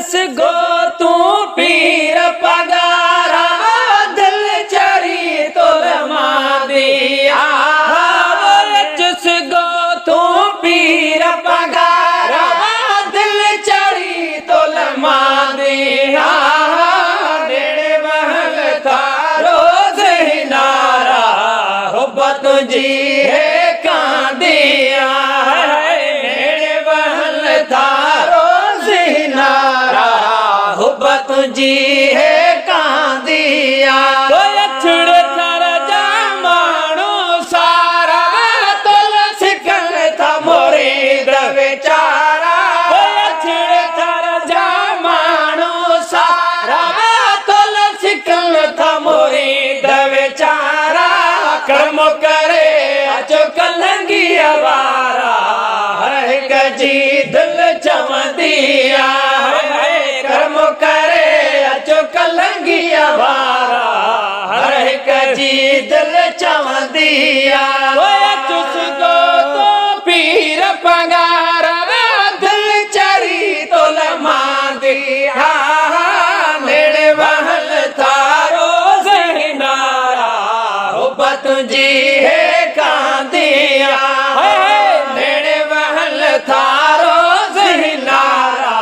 जिस गो तू पीर पगारा दिल चरी तुलमा दिया जिस गो तू पीर पगारा दिल चरी तुलमा दिया डेढ़ महल थारो ज़हिनारा हुब्बत जी है कांदिया डेढ़ महल थारो ज़हिनारा हुब्बत जी है कांदिया अछड़ थर जा माण्हू सारा तुलसी कल था मुरीद बेचारा अछड़ थर जा माण्हू सारा तुलसी कल था मुरीद बेचारा कर्म करे अचो कलंगी अवारा हर गजी दिल चमदिया कर्म करे अचो कलंगी अवारा हर गजी दिल चमदिया चुस दो तो पीर पगारा दिल चरी तुलमा दिया मेरे महल थारो ज़हिनारा हुब्बत जी है कांदिया मेरे महल थारो ज़हिनारा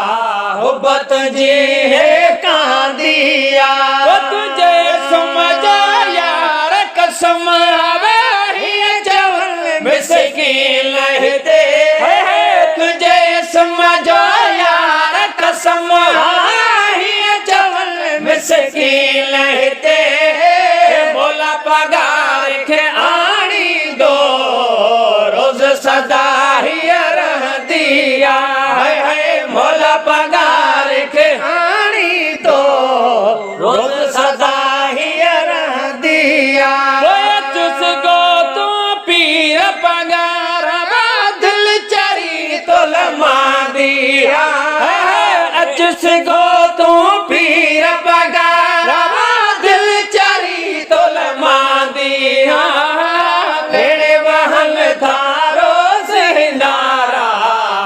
हुब्बत जी है कांदिया तुझे समझा यार कसम आवे जवन मिसकीन लहते तुझे समझो यार कसम जवन मिसकीन लहते बोला पगार के आनी दो रोज सदा ही रह दिया है मोला पगार के आनी दो रोज सदा ही रह दिया चुस गो तू पीर पगार दिल चरी तुलमा दिया चुस गो तू पीर पगार दिल चरी तुलमा दिया मेरे महल थारो ज़हिनारा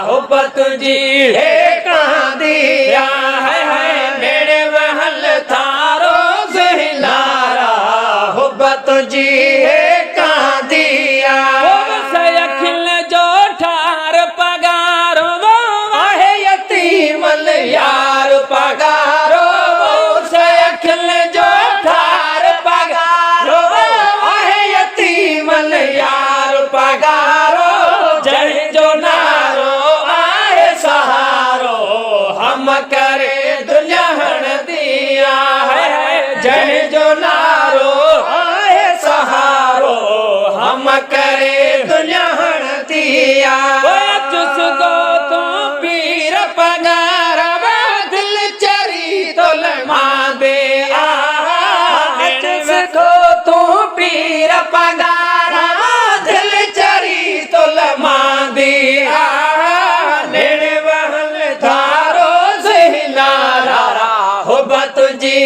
हुब्बत जी है कांदिया है मेरे महल थारो ज़हिनारा हुब्बत जी है कांदिया सयखिल जो ठार पगारो आहे यतीमल यार पगारो सयखिल जो ठार पगारो आहे यतीमल यार पगारो जय जो नारो आहे सहारो हम करे दुल्हन दिया है जय जो नारो आहे सहारो हम करे दुल्हन दिया चुस गो तू पीर पगारा दिल चरी तुलमा दिया चुस गो तू पीर पगारा दिल चरी तुलमा दिया नेड़ महल थारो ज़हिनारा हुब्बत जी